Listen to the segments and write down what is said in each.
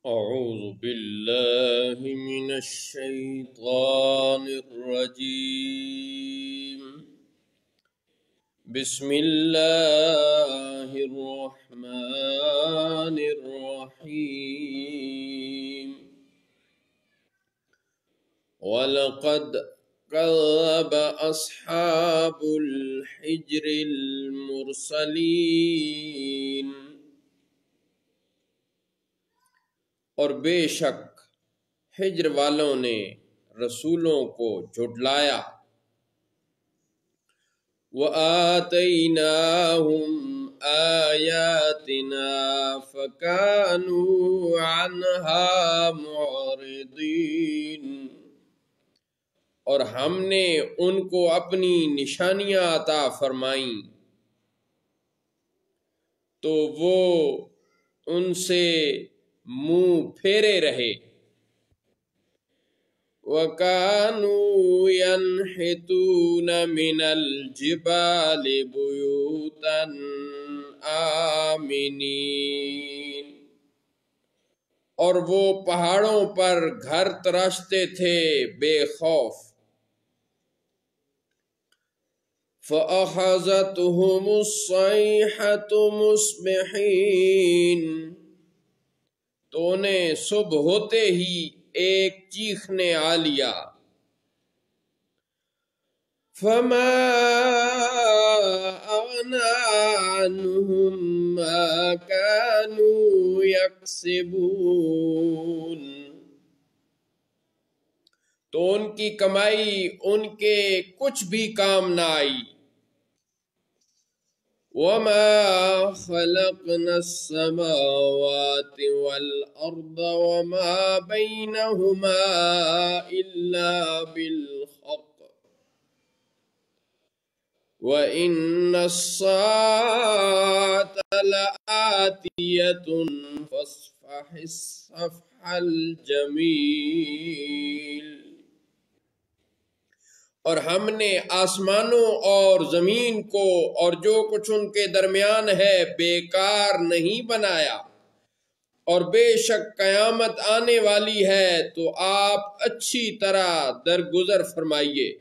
أعوذ بالله من الشيطان الرجيم. بسم الله الرحمن الرحيم. ولقد كذب أصحاب الحجر المرسلين. اور بے شک حجر والوں نے رسولوں کو جھٹلایا. وَآتَيْنَاهُمْ آيَاتِنَا فَكَانُوا عَنْهَا مُعْرِضِينَ. اور ہم نے ان کو اپنی نشانیاں عطا فرمائیں تو وہ ان سے منہ پھیرے رہے. وَكَانُوا يَنْحِتُونَ مِنَ الْجِبَالِ بُيُوتًا آمِنِينَ. اور وہ پہاڑوں پر گھر تراشتے تھے بے خوف. فَأَخَذَتْهُمُ الصَّيْحَةُ مُصْبِحِينَ. تو انہیں صبح ہوتے ہی ایک چیخ نے آ لیا. فَمَا أَغْنَى عَنْهُمْ مَا كَانُوا يَكْسِبُونَ. تو ان کی کمائی ان کے کچھ بھی کام نہ آئی. وَمَا خَلَقْنَا السَّمَاوَاتِ وَالْأَرْضَ وَمَا بَيْنَهُمَا إِلَّا بِالْحَقِّ وَإِنَّ السَّاعَةَ لَآتِيَةٌ فَاصْفَحِ الصَّفْحَ الْجَمِيلَ. اور ہم نے آسمانوں اور زمین کو اور جو کچھ ان کے درمیان ہے بیکار نہیں بنایا. اور بے شک قیامت آنے والی ہے تو آپ اچھی طرح درگزر فرمائیے.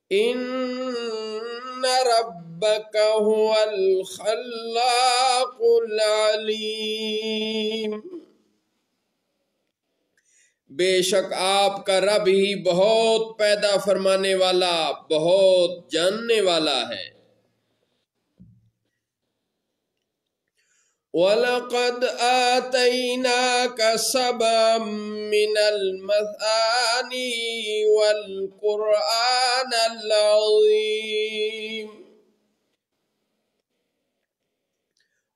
ان ربک هو الخلاق العلیم. بے شک آپ کا رب ہی بہت پیدا فرمانے والا بہت جاننے والا ہے. وَلَقَدْ آتَيْنَاكَ سَبْعًا مِّنَ الْمَثَانِي وَالْقُرْآنَ الْعَظِيمَ.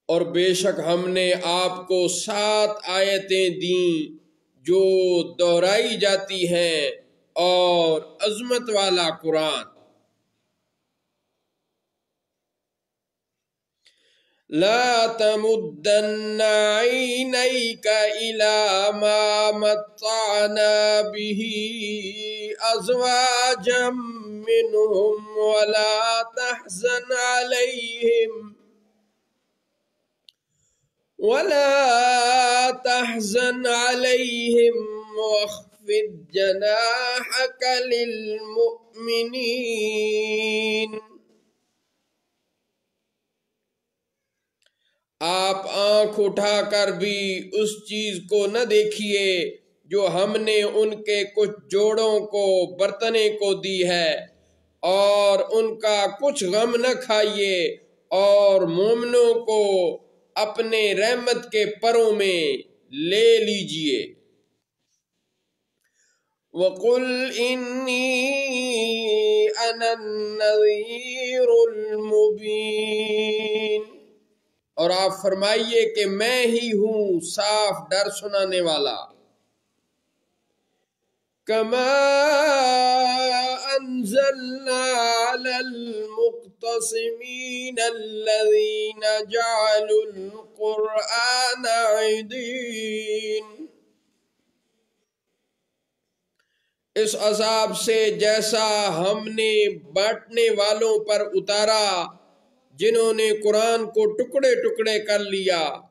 اور بے شک ہم نے آپ کو 7 آیتیں دیں جو دہرائی جاتی ہیں اور عظمت والا قرآن. لا تمدن عینیک الی ما متعنا به ازواجا منهم ولا تحزن علیہم واخفض جناحك للمؤمنین. آپ آنکھ اٹھا کر بھی اس چیز کو نہ دیکھیے جو ہم نے ان کے کچھ جوڑوں کو برتنے کو دی ہے اور ان کا کچھ غم نہ کھائیے اور مومنوں کو اپنے رحمت کے پروں میں لے لیجئے. وَقُلْ إِنِّي أَنَا النَّذِيرُ الْمُبِينُ. اور آپ فرمائیے کہ میں ہی ہوں صاف ڈر سنانے والا. كَمَا أَنزَلْنَا عَلَى الْمُقْتَسِمِينَ الَّذِينَ جَعَلُوا الْقُرْآنَ عِضِينَ. اس عذاب سے جیسا ہم نے بانٹنے والوں پر اتارا جنہوں نے قرآن کو ٹکڑے ٹکڑے کر لیا.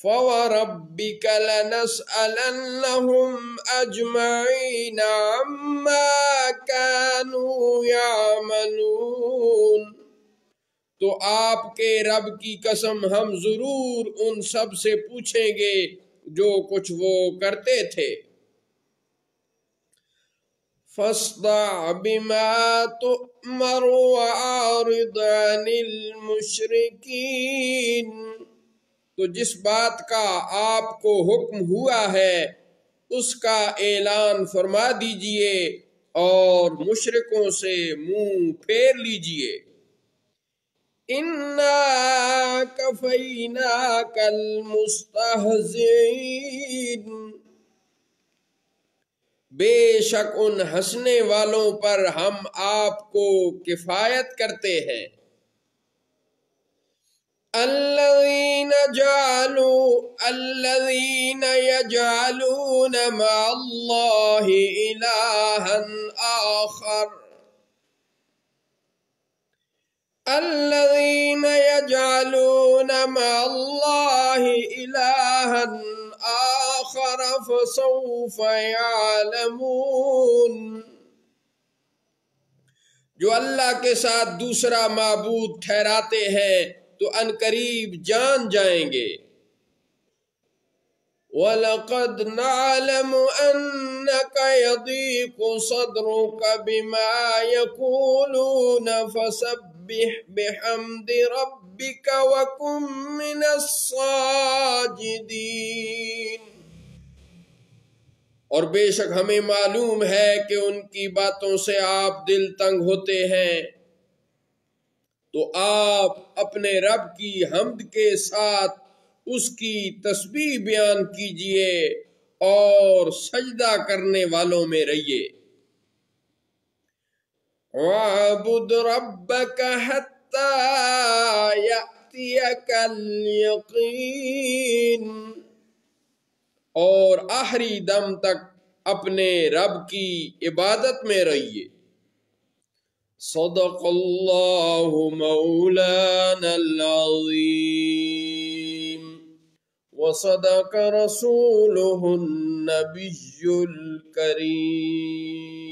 فَوَرَبِّكَ لَنَسْأَلَنَّهُمْ أَجْمَعِينَ عَمَّا كَانُوا يَعْمَلُونَ، تو آپ کے رب کی قسم ہم ضرور ان سب سے پوچھیں گے جو کچھ وہ کرتے تھے۔ فَاصْدَعْ بِمَا تُؤْمَرُ وَأَعْرِضْ عَنِ الْمُشْرِكِينَ، تو جس بات کا آپ کو حکم ہوا ہے اس کا اعلان فرما دیجئے اور مشرکوں سے منہ پھیر لیجئے۔ اِنَّا كَفَيْنَاكَ الْمُسْتَهْزِئِينَ، بے شک ان ہنسنے والوں پر ہم آپ کو کفایت کرتے ہیں۔ الذين يجعلون مع الله إلها آخر، الذين يجعلون مع الله إلها آخر فسوف يعلمون، جو اللہ کے ساتھ دوسرا معبود ٹھہراتے ہیں تو عنقریب جان جائیں گے۔ وَلَقَدْ نَعْلَمُ أَنَّكَ يَضِيقُ صَدْرُكَ بِمَا يَقُولُونَ فَسَبِّحْ بِحَمْدِ رَبِّكَ وَكُن مِّنَ السَّاجِدِينَ، اور بے شک ہمیں معلوم ہے کہ ان کی باتوں سے آپ دل تنگ ہوتے ہیں، تو آپ اپنے رب کی حمد کے ساتھ اس کی تسبیح بیان کیجئے اور سجدہ کرنے والوں میں رہیے۔ وَاعْبُدْ رَبَّكَ حَتَّى يَأْتِيَكَ الْيَقِينُ، اور آخری دم تک اپنے رب کی عبادت میں رہیے۔ صدق اللہ مولانا العظیم وصدق رسولہ النبی الکریم۔